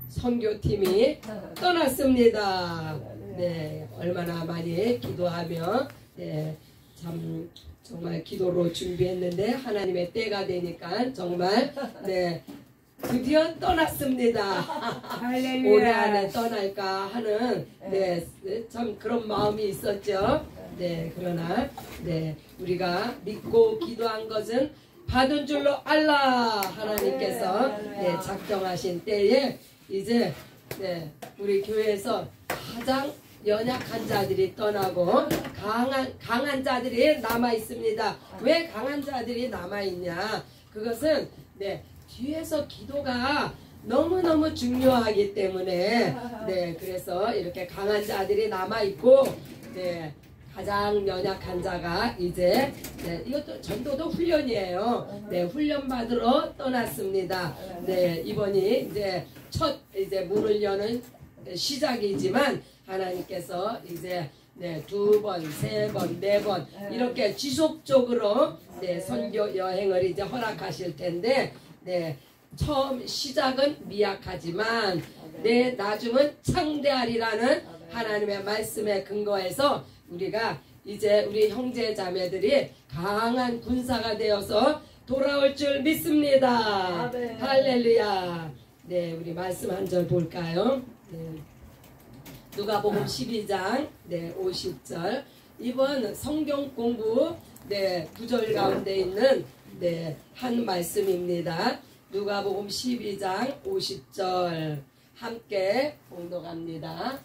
선교팀이 떠났습니다. 네, 얼마나 많이 기도하며 참 정말 기도로 준비했는데 하나님의 때가 되니까 정말 드디어 떠났습니다. 올해 안에 떠날까 하는 참 그런 마음이 있었죠. 그러나 우리가 믿고 기도한 것은 받은 줄로 알라. 하나님께서 작정하신 때에 이제 우리 교회에서 가장 연약한 자들이 떠나고 강한 자들이 남아 있습니다. 왜 강한 자들이 남아 있냐? 그것은 뒤에서 기도가 너무너무 중요하기 때문에 그래서 이렇게 강한 자들이 남아 있고 가장 연약한 자가 이제 이것도 전도도 훈련이에요. 훈련 받으러 떠났습니다. 이번이 이제 첫 문을 여는 시작이지만 하나님께서 이제 두 번, 세 번, 네 번 이렇게 지속적으로 선교 여행을 이제 허락하실 텐데 처음 시작은 미약하지만 나중은 창대하리라는 하나님의 말씀에 근거해서 우리가 이제 우리 형제 자매들이 강한 군사가 되어서 돌아올 줄 믿습니다. 할렐루야. 우리 말씀 한 절 볼까요? 누가복음 12장 50절. 이번 성경 공부 구절 가운데 있는 한 말씀입니다. 누가복음 12장 50절 함께 봉독합니다.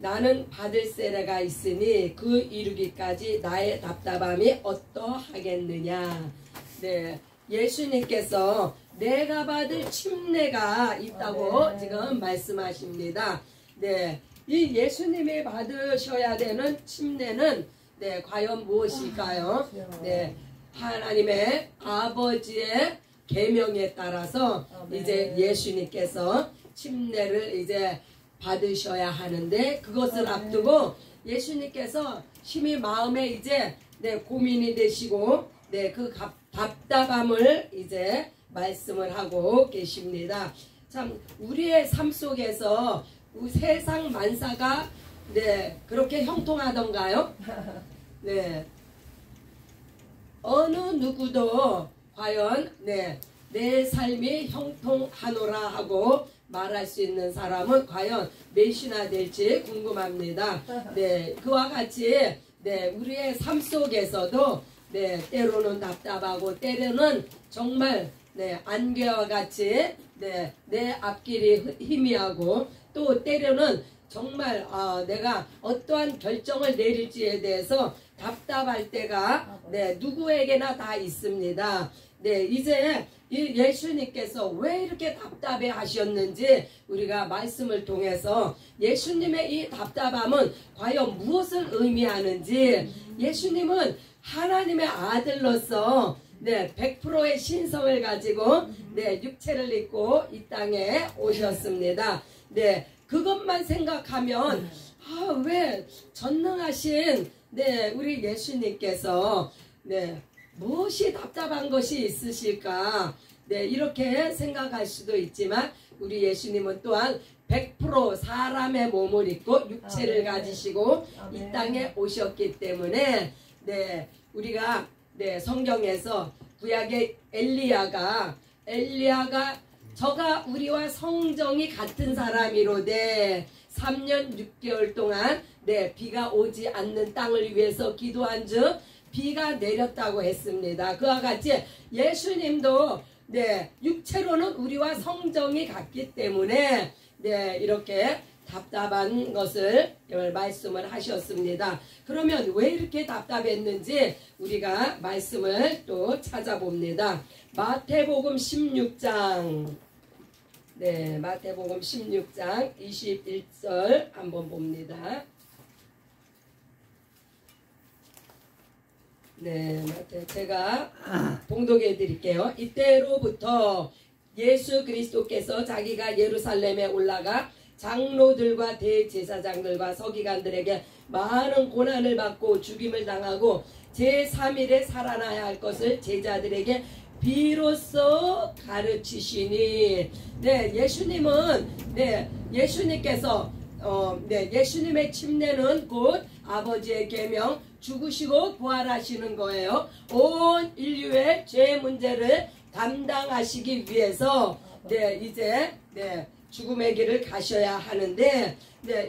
나는 받을 세례가 있으니 그 이루기까지 나의 답답함이 어떠하겠느냐. 예수님께서 내가 받을 침례가 있다고 지금 말씀하십니다. 이 예수님이 받으셔야 되는 침례는 과연 무엇일까요? 하나님의 아버지의 계명에 따라서 이제 예수님께서 침례를 이제 받으셔야 하는데 그것을 앞두고 예수님께서 심히 마음에 이제 고민이 되시고 그 답답함을 이제 말씀을 하고 계십니다. 참 우리의 삶 속에서 세상 만사가 그렇게 형통하던가요? 어느 누구도 과연 내 삶이 형통하노라 하고 말할 수 있는 사람은 과연 몇이나 될지 궁금합니다. 그와 같이 우리의 삶 속에서도 때로는 답답하고 때로는 정말 안개와 같이 내 앞길이 희미하고 또 때로는 정말 내가 어떠한 결정을 내릴지에 대해서 답답할 때가 누구에게나 다 있습니다. 이제 이 예수님께서 왜 이렇게 답답해 하셨는지 우리가 말씀을 통해서 예수님의 이 답답함은 과연 무엇을 의미하는지 예수님은 하나님의 아들로서 100%의 신성을 가지고 육체를 입고 이 땅에 오셨습니다. 그것만 생각하면 왜 전능하신 우리 예수님께서 무엇이 답답한 것이 있으실까 이렇게 생각할 수도 있지만 우리 예수님은 또한 100% 사람의 몸을 입고 육체를 가지시고 이 땅에 오셨기 때문에 우리가 성경에서 구약의 엘리야가 저가 우리와 성정이 같은 사람이로되 3년 6개월 동안 비가 오지 않는 땅을 위해서 기도한즉 비가 내렸다고 했습니다. 그와 같이 예수님도 육체로는 우리와 성정이 같기 때문에 이렇게 답답한 것을 말씀을 하셨습니다. 그러면 왜 이렇게 답답했는지 우리가 말씀을 또 찾아봅니다. 마태복음 16장 마태복음 16장 21절 한번 봅니다. 제가 봉독해 드릴게요. 이때로부터 예수 그리스도께서 자기가 예루살렘에 올라가 장로들과 대제사장들과 서기관들에게 많은 고난을 받고 죽임을 당하고 제3일에 살아나야 할 것을 제자들에게 비로소 가르치시니. 네, 예수님은 예수님께서 예수님의 침례는 곧 아버지의 계명 죽으시고 부활하시는 거예요. 온 인류의 죄 문제를 담당하시기 위해서 이제 죽음의 길을 가셔야 하는데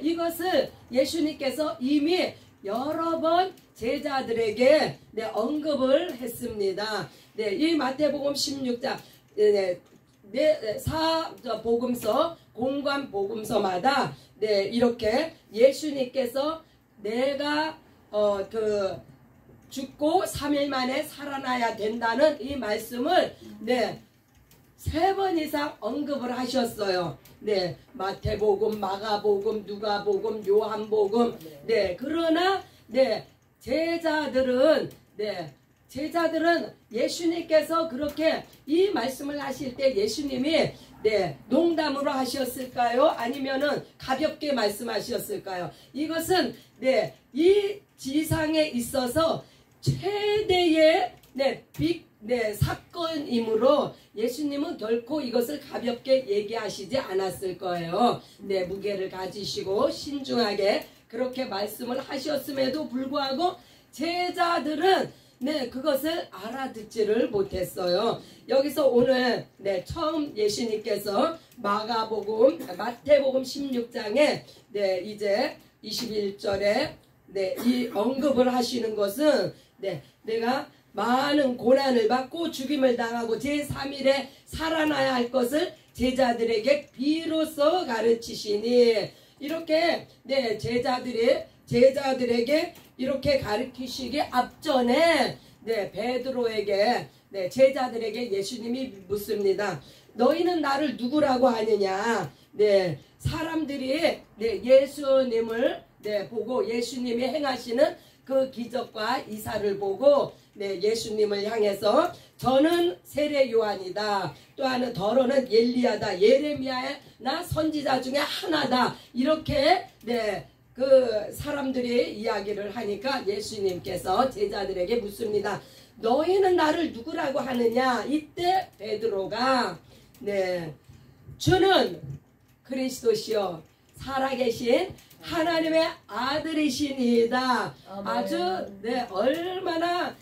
이것을 예수님께서 이미 여러 번 제자들에게 언급을 했습니다. 이 마태복음 16장 복음서 공관 복음서마다 이렇게 예수님께서 내가 죽고 3일 만에 살아나야 된다는 이 말씀을 3번 이상 언급을 하셨어요. 마태복음, 마가복음, 누가복음, 요한복음. 그러나 제자들은 예수님께서 그렇게 이 말씀을 하실 때 예수님이 농담으로 하셨을까요? 아니면은 가볍게 말씀하셨을까요? 이것은 이 지상에 있어서 최대의 사건이므로 예수님은 결코 이것을 가볍게 얘기하시지 않았을 거예요. 무게를 가지시고 신중하게 그렇게 말씀을 하셨음에도 불구하고 제자들은 그것을 알아듣지를 못했어요. 여기서 오늘 처음 예수님께서 마태복음 16장에 이제 21절에 이 언급을 하시는 것은 내가 많은 고난을 받고 죽임을 당하고 제3일에 살아나야 할 것을 제자들에게 비로소 가르치시니. 이렇게 제자들에게 이렇게 가르치시기 앞전에 베드로에게 제자들에게 예수님이 묻습니다. 너희는 나를 누구라고 하느냐? 사람들이 예수님을 보고 예수님이 행하시는 그 기적과 이사를 보고 예수님을 향해서 저는 세례 요한이다. 또 하는 더러는 엘리야다. 예레미야나 선지자 중에 하나다. 이렇게 그 사람들이 이야기를 하니까 예수님께서 제자들에게 묻습니다. 너희는 나를 누구라고 하느냐? 이때 베드로가 주는 그리스도시요 살아계신 하나님의 아들이시니이다. 아주 얼마나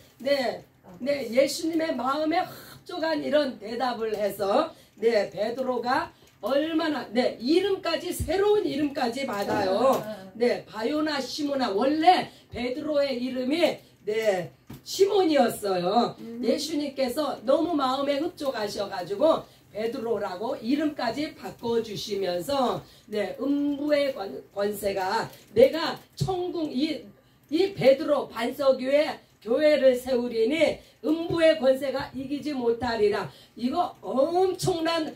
예수님의 마음에 흡족한 이런 대답을 해서 베드로가 얼마나 이름까지 새로운 이름까지 받아요. 바요나 시모나. 원래 베드로의 이름이 시몬이었어요. 예수님께서 너무 마음에 흡족하셔가지고 베드로라고 이름까지 바꿔주시면서 음부의 권세가 내가 천국 이 베드로 반석 위에 교회를 세우리니 음부의 권세가 이기지 못하리라. 이거 엄청난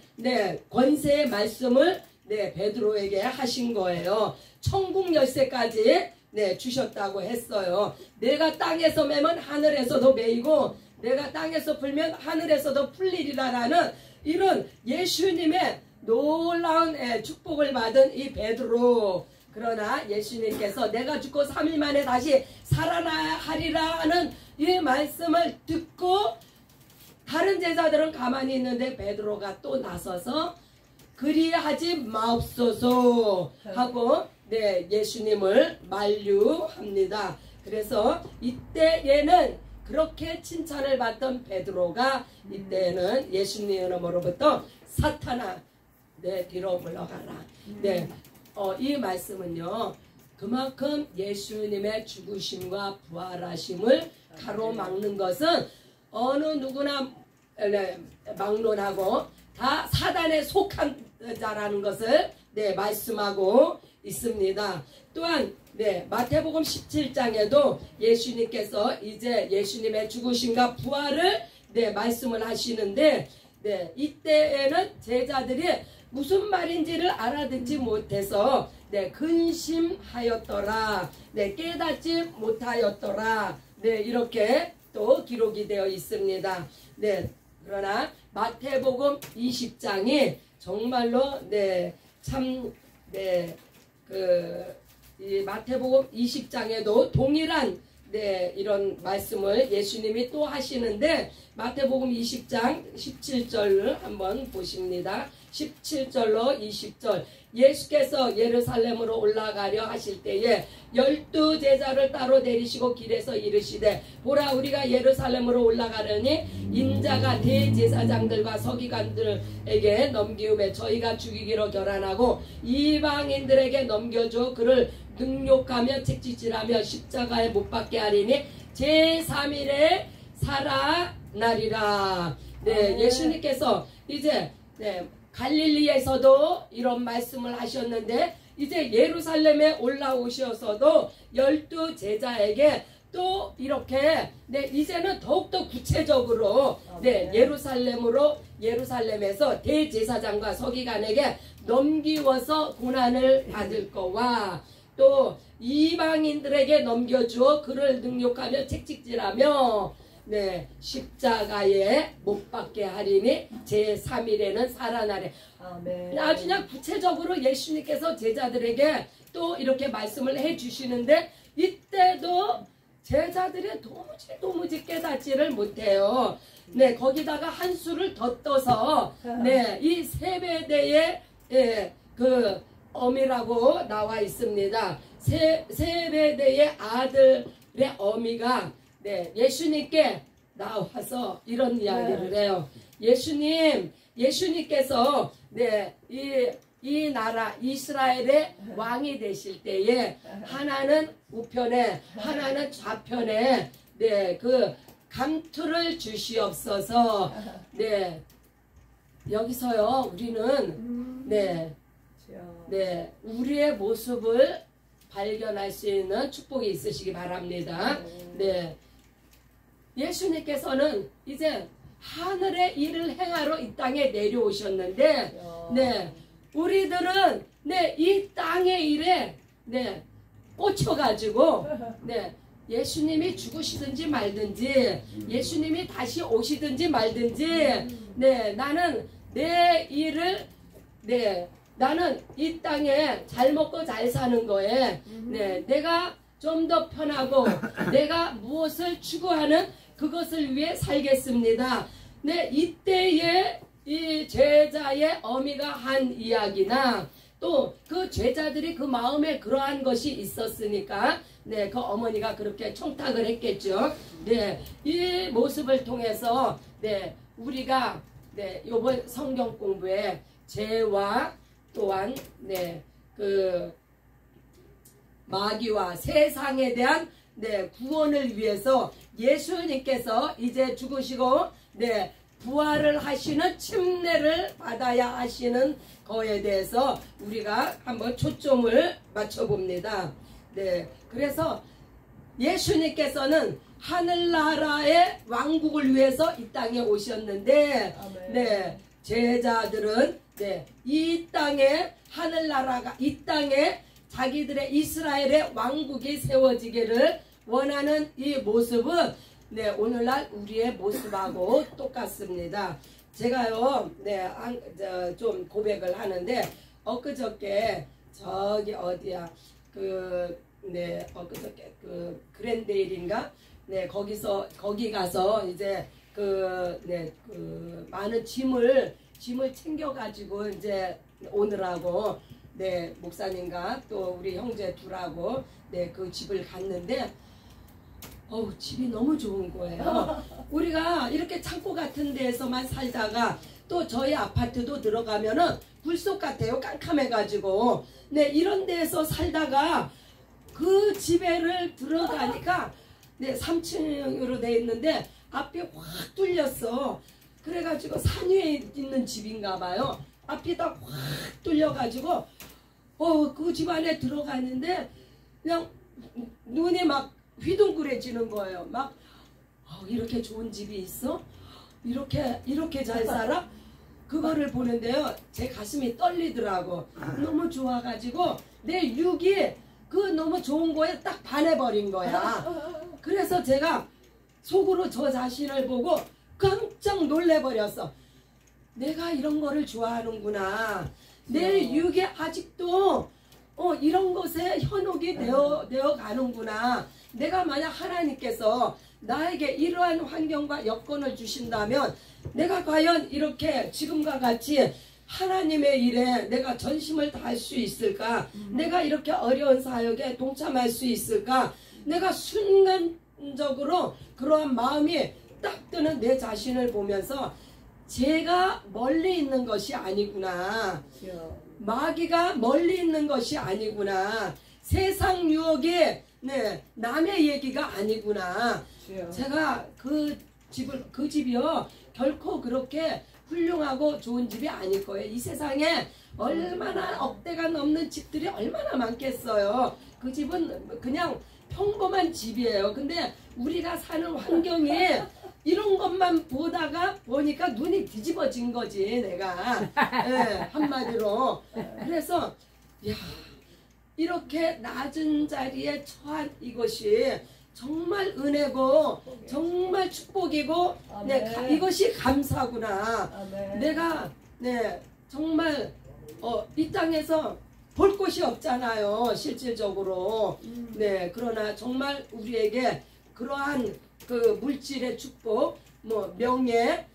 권세의 말씀을 베드로에게 하신 거예요. 천국 열쇠까지 주셨다고 했어요. 내가 땅에서 매면 하늘에서도 매이고 내가 땅에서 풀면 하늘에서도 풀리리라라는 이런 예수님의 놀라운 축복을 받은 이 베드로. 그러나 예수님께서 내가 죽고 3일 만에 다시 살아나야 하리라는 이 말씀을 듣고 다른 제자들은 가만히 있는데 베드로가 또 나서서 그리하지 마옵소서 하고 예수님을 만류합니다. 그래서 이때에는 그렇게 칭찬을 받던 베드로가 이때는 예수님의 이름으로부터 사탄아 내 뒤로 물러가라. 이 말씀은요 그만큼 예수님의 죽으심과 부활하심을 가로막는 것은 어느 누구나 막론하고 다 사단에 속한 자라는 것을 말씀하고 있습니다. 또한 마태복음 17장에도 예수님께서 이제 예수님의 죽으심과 부활을 말씀을 하시는데 이때에는 제자들이 무슨 말인지를 알아듣지 못해서 근심하였더라. 깨닫지 못하였더라. 이렇게 또 기록이 되어 있습니다. 그러나 마태복음 20장이 정말로 이 마태복음 20장에도 동일한 네, 이런 말씀을 예수님이 또 하시는데 마태복음 20장 17절을 한번 보십니다. 17절로 20절. 예수께서 예루살렘으로 올라가려 하실 때에 12 제자를 따로 내리시고 길에서 이르시되 보라 우리가 예루살렘으로 올라가려니 인자가 대제사장들과 서기관들에게 넘기우매 저희가 죽이기로 결단하고 이방인들에게 넘겨줘 그를 능욕하며 책짓질하며 십자가에 못 박게 하리니 제3일에 살아나리라. 네, 예수님께서 이제 갈릴리에서도 이런 말씀을 하셨는데 이제 예루살렘에 올라오셔서도 12 제자에게 또 이렇게 이제는 더욱더 구체적으로 예루살렘에서 대제사장과 서기관에게 넘기워서 고난을 받을 거와 또 이방인들에게 넘겨주어 그를 능욕하며 책찍질하며 십자가에 못 박게 하리니 제3일에는 살아나래. 아멘. 아주 그냥 구체적으로 예수님께서 제자들에게 또 이렇게 말씀을 해주시는데 이때도 제자들이 도무지 깨닫지를 못해요. 거기다가 한 수를 더 떠서 이 세베대의 그 어미라고 나와 있습니다. 세베대의 아들의 어미가 예수님께 나와서 이런 이야기를 해요. 예수님께서 이 나라 이스라엘의 왕이 되실 때에 하나는 우편에 하나는 좌편에 그 감투를 주시옵소서. 여기서요 우리는 우리의 모습을 발견할 수 있는 축복이 있으시기 바랍니다. 예수님께서는 이제 하늘의 일을 행하러 이 땅에 내려오셨는데 우리들은 이 땅의 일에 꽂혀가지고 예수님이 죽으시든지 말든지 예수님이 다시 오시든지 말든지 나는 내 일을 나는 이 땅에 잘 먹고 잘 사는 거에 내가 좀 더 편하고 내가 무엇을 추구하는 그것을 위해 살겠습니다. 이때에 이 제자의 어미가 한 이야기나 또 그 제자들이 그 마음에 그러한 것이 있었으니까 그 어머니가 그렇게 청탁을 했겠죠. 이 모습을 통해서 우리가 이번 성경 공부에 죄와 또한 그 마귀와 세상에 대한 구원을 위해서 예수님께서 이제 죽으시고 부활을 하시는 침례를 받아야 하시는 거에 대해서 우리가 한번 초점을 맞춰봅니다. 그래서 예수님께서는 하늘나라의 왕국을 위해서 이 땅에 오셨는데 제자들은 이 땅에 하늘나라가 이 땅에 자기들의 이스라엘의 왕국이 세워지기를 원하는 이 모습은 오늘날 우리의 모습하고 똑같습니다. 제가요 좀 고백을 하는데 엊그저께 저기 어디야 엊그저께 그 그랜데일인가 거기 가서 이제 그 많은 짐을 챙겨가지고 이제 오느라고 목사님과 또 우리 형제 둘하고 그 집을 갔는데 집이 너무 좋은 거예요. 우리가 이렇게 창고 같은 데에서만 살다가 또 저희 아파트도 들어가면은 굴속 같아요. 깜깜해가지고 이런 데에서 살다가 그 집에를 들어가니까 3층으로 돼 있는데 앞이 확 뚫렸어. 그래가지고 산 위에 있는 집인가 봐요. 앞이 다 확 뚫려가지고 그 집 안에 들어갔는데 그냥 눈이 막 휘둥그레지는 거예요. 막 이렇게 좋은 집이 있어? 이렇게 잘 살아? 그거를 보는데요. 제 가슴이 떨리더라고. 너무 좋아가지고 내 육이 그 너무 좋은 거에 딱 반해버린 거야. 그래서 제가 속으로 저 자신을 보고 깜짝 놀래버렸어. 내가 이런 거를 좋아하는구나. 내 육에 아직도 이런 것에 현혹이 되어 가는구나. 내가 만약 하나님께서 나에게 이러한 환경과 여건을 주신다면 내가 과연 이렇게 지금과 같이 하나님의 일에 내가 전심을 다할 수 있을까? 내가 이렇게 어려운 사역에 동참할 수 있을까? 내가 순간적으로 그러한 마음이 딱 드는 내 자신을 보면서 제가 멀리 있는 것이 아니구나. 마귀가 멀리 있는 것이 아니구나. 세상 유혹이 남의 얘기가 아니구나. 제가 그 집이요 결코 그렇게 훌륭하고 좋은 집이 아닐 거예요. 이 세상에 얼마나 억대가 넘는 집들이 얼마나 많겠어요. 그 집은 그냥 평범한 집이에요. 근데 우리가 사는 환경이 이런 것만 보니까 눈이 뒤집어진 거지, 내가. 네, 한마디로. 그래서 야, 이렇게 낮은 자리에 처한 이것이 정말 은혜고 정말 축복이고 이것이 감사구나. 내가 정말 이 땅에서 볼 곳이 없잖아요, 실질적으로. 그러나 정말 우리에게 그러한 그 물질의 축복, 명예,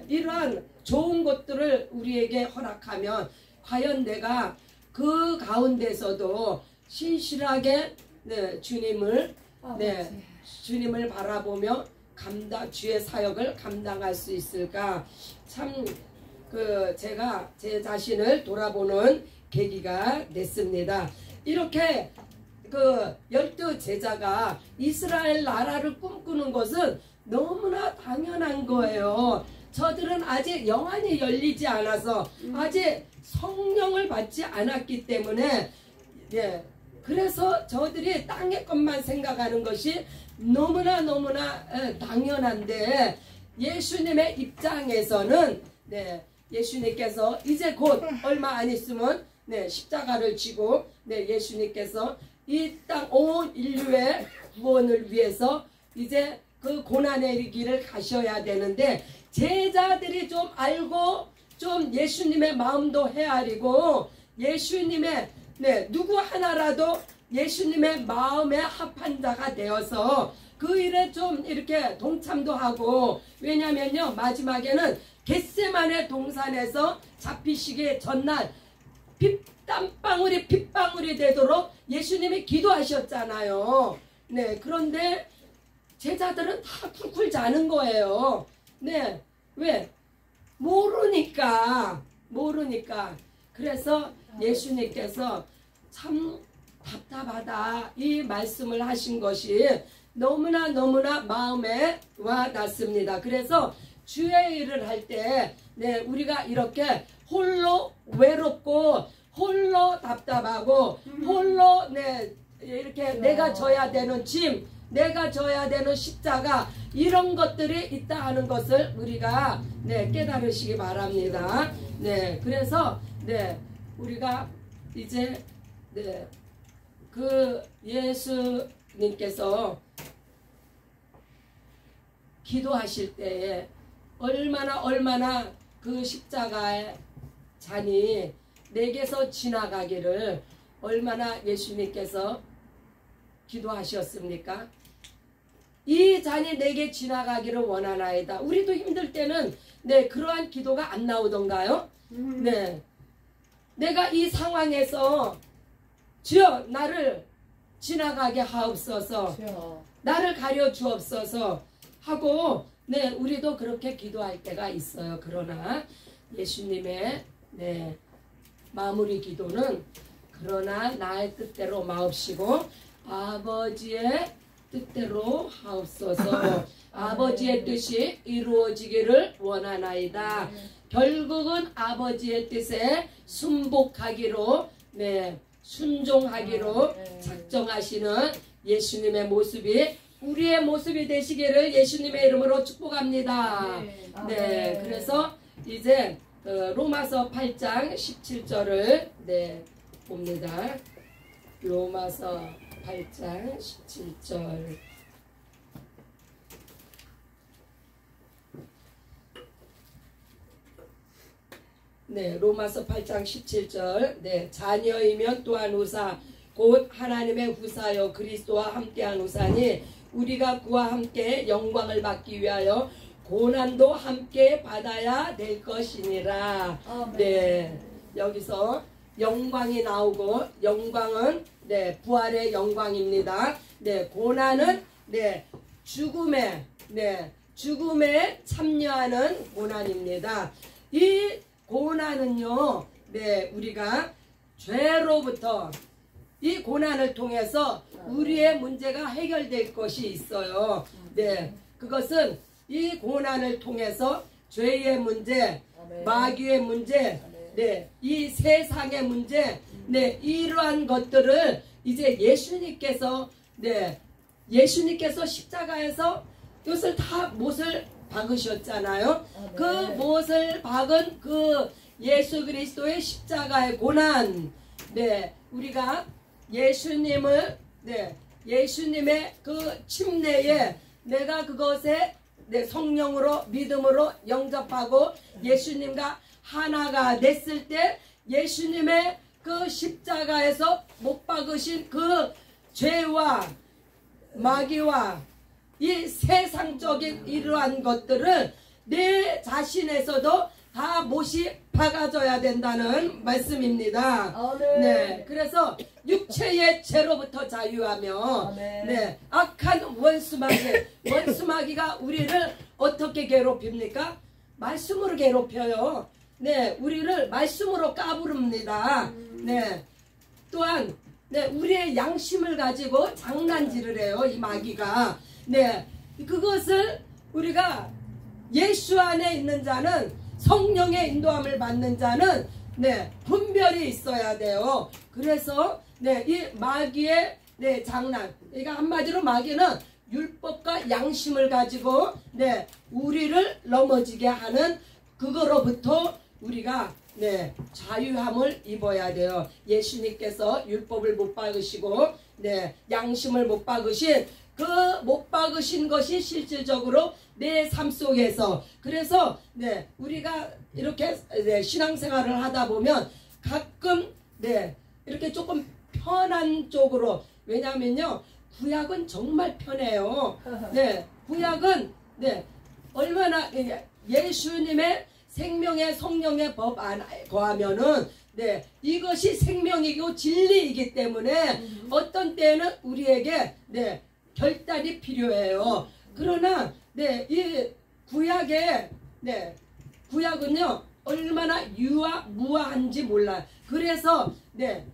이러한 좋은 것들을 우리에게 허락하면 과연 내가 그 가운데서도 신실하게 주님을 바라보며 주의 사역을 감당할 수 있을까? 참 제가 제 자신을 돌아보는 계기가 됐습니다. 이렇게 12 제자가 이스라엘 나라를 꿈꾸는 것은 너무나 당연한 거예요. 저들은 아직 영안이 열리지 않아서 아직 성령을 받지 않았기 때문에 그래서 저들이 땅의 것만 생각하는 것이 너무나 당연한데 예수님의 입장에서는 예수님께서 이제 곧 얼마 안 있으면 십자가를 지고 예수님께서 이 땅 온 인류의 구원을 위해서 이제 그 고난의 길을 가셔야 되는데 제자들이 좀 알고 좀 예수님의 마음도 헤아리고 예수님의 누구 하나라도 예수님의 마음에 합한 자가 되어서 그 일에 좀 이렇게 동참도 하고, 왜냐면요 마지막에는 겟세마네 동산에서 잡히시기 전날 땀방울이 핏방울이 되도록 예수님이 기도하셨잖아요. 그런데 제자들은 다 쿨쿨 자는 거예요. 왜? 모르니까. 그래서 예수님께서 참 답답하다 이 말씀을 하신 것이 너무나 마음에 와 닿습니다. 그래서 주의 일을 할 때 우리가 이렇게 홀로 외롭고 홀로 답답하고 홀로 이렇게 내가 져야 되는 짐, 내가 져야 되는 십자가, 이런 것들이 있다 하는 것을 우리가 깨달으시기 바랍니다. 그래서 우리가 이제 그 예수님께서 기도하실 때에 얼마나 그 십자가의 잔이 내게서 지나가기를 얼마나 예수님께서 기도하셨습니까? 이 잔이 내게 지나가기를 원하나이다. 우리도 힘들 때는 그러한 기도가 안 나오던가요? 내가 이 상황에서 주여 나를 지나가게 하옵소서, 나를 가려 주옵소서 하고 우리도 그렇게 기도할 때가 있어요. 그러나 예수님의 마무리 기도는 그러나 나의 뜻대로 마옵시고 아버지의 뜻대로 하옵소서. 아버지의 뜻이 이루어지기를 원하나이다. 결국은 아버지의 뜻에 순복하기로 순종하기로 작정하시는 예수님의 모습이 우리의 모습이 되시기를 예수님의 이름으로 축복합니다. 그래서 이제 로마서 8장 17절을 봅니다. 로마서 8장 17절. 네, 로마서 8장 17절. 네, 자녀이면 또한 후사 곧 하나님의 후사여 그리스도와 함께한 후사니 우리가 그와 함께 영광을 받기 위하여 고난도 함께 받아야 될 것이니라. 네, 여기서 영광이 나오고 영광은 네, 부활의 영광입니다. 네, 고난은 네, 죽음에 참여하는 고난입니다. 이 고난은요, 네, 우리가 죄로부터 이 고난을 통해서 우리의 문제가 해결될 것이 있어요. 네, 그것은 이 고난을 통해서 죄의 문제, 마귀의 문제, 네, 이 세상의 문제, 네, 이러한 것들을 이제 예수님께서 십자가에서 이것을 다 못을 박으셨잖아요. 그 못을 박은 그 예수 그리스도의 십자가의 고난, 네, 우리가 예수님을, 네, 예수님의 그 침례에 내가 그것에 네, 성령으로 믿음으로 영접하고 예수님과 하나가 됐을 때 예수님의 그 십자가에서 못 박으신 그 죄와 마귀와 이 세상적인 이러한 것들을 내 자신에서도 다 못이 박아져야 된다는 말씀입니다. 네, 그래서 육체의 죄로부터 자유하며 네, 악한 원수마귀가 우리를 어떻게 괴롭힙니까? 말씀으로 괴롭혀요. 네, 우리를 말씀으로 까부릅니다. 네, 또한 네, 우리의 양심을 가지고 장난질을 해요. 이 마귀가. 네, 그것을 우리가 예수 안에 있는 자는, 성령의 인도함을 받는 자는 네, 분별이 있어야 돼요. 그래서 네, 이 마귀의 네, 장난, 그러니까 한마디로 마귀는 율법과 양심을 가지고 네, 우리를 넘어지게 하는 그거로부터 우리가 네, 자유함을 입어야 돼요. 예수님께서 율법을 못 박으시고 네, 양심을 못 박으신 그 못 박으신 것이 실질적으로 내 삶 속에서, 그래서 네, 우리가 이렇게 네, 신앙생활을 하다 보면 가끔 네, 이렇게 조금 편한 쪽으로, 왜냐면요 구약은 정말 편해요. 네, 구약은 네, 얼마나 예수님의 생명의 성령의 법 안에 거하면은 네, 이것이 생명이고 진리이기 때문에 어떤 때는 우리에게 네, 결단이 필요해요. 그러나 네, 이 구약에 네, 구약은요 얼마나 무화한지 몰라요. 그래서 네,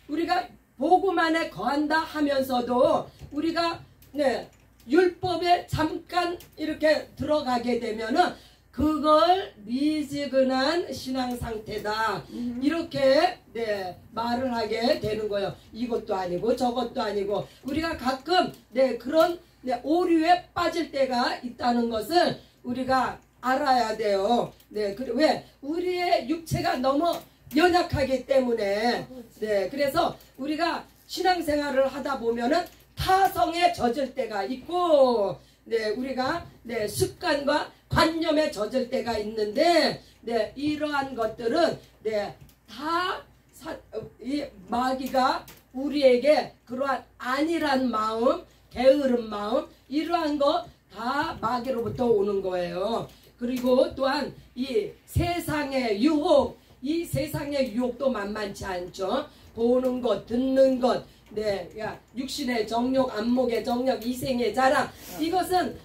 우리가 복음 안에 거한다 하면서도 우리가 네, 율법에 잠깐 이렇게 들어가게 되면은 그걸 미지근한 신앙 상태다, 이렇게 네, 말을 하게 되는 거예요. 이것도 아니고 저것도 아니고. 우리가 가끔 네, 그런 네, 오류에 빠질 때가 있다는 것을 우리가 알아야 돼요. 네, 왜? 우리의 육체가 너무 연약하기 때문에. 네, 그래서 우리가 신앙생활을 하다 보면은 타성에 젖을 때가 있고, 네, 우리가 네, 습관과 관념에 젖을 때가 있는데, 네, 이러한 것들은 네, 다 이 마귀가 우리에게 그러한 안일한 마음, 게으른 마음, 이러한 거 다 마귀로부터 오는 거예요. 그리고 또한 이 세상의 유혹, 이 세상의 유혹도 만만치 않죠. 보는 것, 듣는 것, 네, 육신의 정욕, 안목의 정욕, 이생의 자랑, 이것은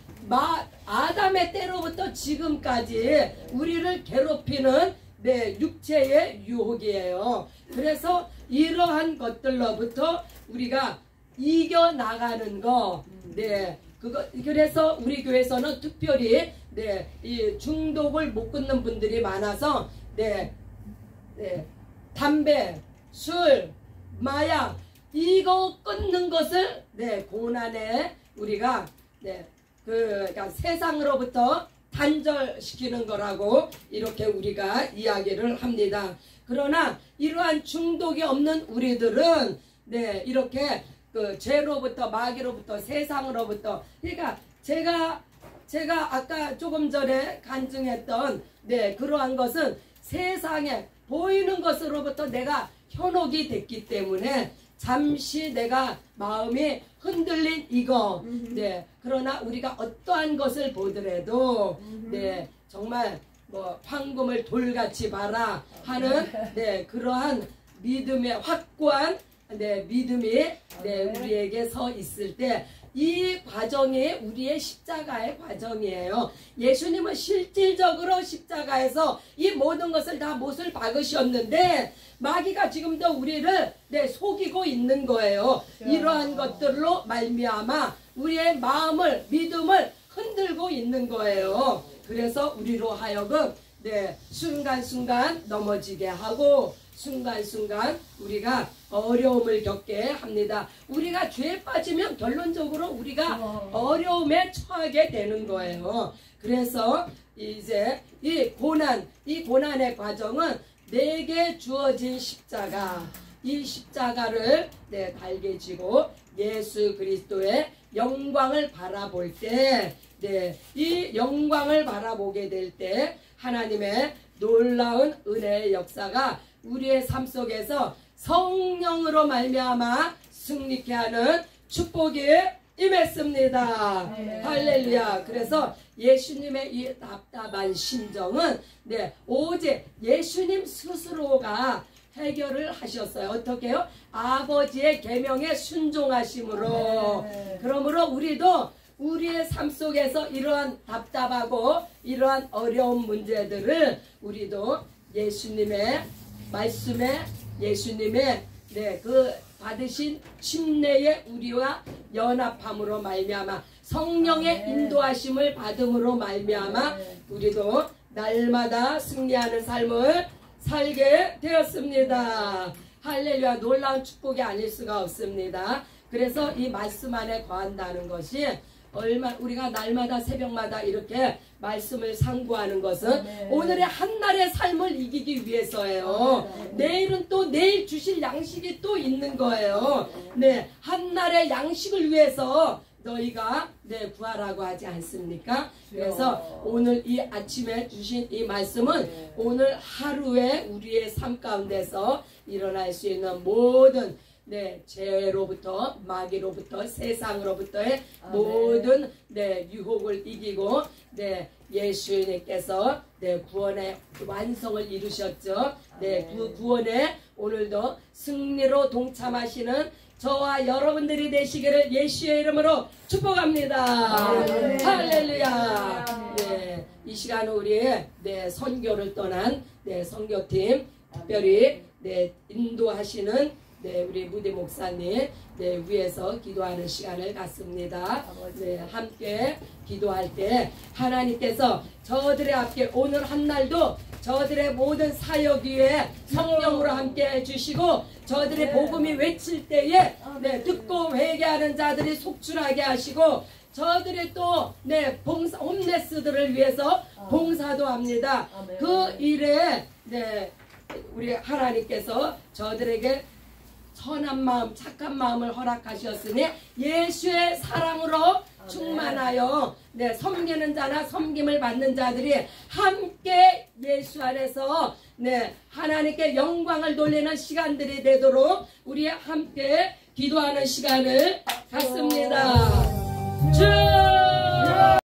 아담의 때로부터 지금까지 우리를 괴롭히는 네, 육체의 유혹이에요. 그래서 이러한 것들로부터 우리가 이겨나가는 거, 네, 그래서 우리 교회에서는 특별히 네, 이 중독을 못 끊는 분들이 많아서 네, 네, 담배, 술, 마약, 이거 끊는 것을 네, 고난에 우리가 네, 그러니까 세상으로부터 단절시키는 거라고 이렇게 우리가 이야기를 합니다. 그러나 이러한 중독이 없는 우리들은 네, 이렇게 그 죄로부터, 마귀로부터, 세상으로부터, 그러니까 제가 아까 조금 전에 간증했던 네, 그러한 것은 세상에 보이는 것으로부터 내가 현혹이 됐기 때문에 잠시 내가 마음이 흔들린 이거. 네. 그러나 우리가 어떠한 것을 보더라도 네. 정말 뭐 황금을 돌같이 봐라 하는 네. 그러한 믿음의 확고한 네. 믿음이 네. 우리에게 서 있을 때 이 과정이 우리의 십자가의 과정이에요. 예수님은 실질적으로 십자가에서 이 모든 것을 다 못을 박으셨는데 마귀가 지금도 우리를 네, 속이고 있는 거예요. 이러한 것들로 말미암아 우리의 마음을 믿음을 흔들고 있는 거예요. 그래서 우리로 하여금 네, 순간순간 넘어지게 하고 순간순간 우리가 어려움을 겪게 합니다. 우리가 죄에 빠지면 결론적으로 우리가 어려움에 처하게 되는 거예요. 그래서 이제 이 고난의 과정은 내게 주어진 십자가, 이 십자가를 네, 달게 지고 예수 그리스도의 영광을 바라볼 때, 네, 이 영광을 바라보게 될 때 하나님의 놀라운 은혜의 역사가 우리의 삶 속에서 성령으로 말미암아 승리케 하는 축복이 임했습니다. 네. 할렐루야. 그래서 예수님의 이 답답한 심정은 네, 오직 예수님 스스로가 해결을 하셨어요. 어떻게요? 아버지의 계명에 순종하심으로. 네. 그러므로 우리도 우리의 삶 속에서 이러한 답답하고 이러한 어려운 문제들을 우리도 예수님의 말씀에 예수님의 네, 그 받으신 침례의 우리와 연합함으로 말미암아 성령의 인도하심을 받음으로 말미암아 우리도 날마다 승리하는 삶을 살게 되었습니다. 할렐루야. 놀라운 축복이 아닐 수가 없습니다. 그래서 이 말씀 안에 거한다는 것이 우리가 날마다 새벽마다 이렇게 말씀을 상고하는 것은 오늘의 한날의 삶을 이기기 위해서예요. 내일은 또 내일 주실 양식이 또 있는 거예요. 네, 한날의 양식을 위해서 너희가 네, 구하라고 하지 않습니까? 그래서 오늘 이 아침에 주신 이 말씀은 오늘 하루에 우리의 삶 가운데서 일어날 수 있는 모든 네, 죄로부터 마귀로부터 세상으로부터의 모든 네, 유혹을 이기고 네, 예수님께서 네, 구원의 완성을 이루셨죠. 네, 그 구원에 오늘도 승리로 동참하시는 저와 여러분들이 되시기를 예수의 이름으로 축복합니다. 할렐루야. 네, 이 시간 우리의 네, 선교를 떠난 네, 선교팀 특별히 네, 인도하시는 네, 우리 무대 목사님 네, 위에서 기도하는 시간을 갖습니다. 네, 함께 기도할 때 하나님께서 저들의 앞에 오늘 한날도 저들의 모든 사역 위에 성령으로 함께 해주시고 저들의 복음이 외칠 때에 네, 듣고 회개하는 자들이 속출하게 하시고 저들이 또 네, 봉사 홈레스들을 위해서 봉사도 합니다. 그 일에 네, 우리 하나님께서 저들에게 선한 마음, 착한 마음을 허락하셨으니 예수의 사랑으로 충만하여 네, 섬기는 자나 섬김을 받는 자들이 함께 예수 안에서 네, 하나님께 영광을 돌리는 시간들이 되도록 우리 함께 기도하는 시간을 갖습니다. 주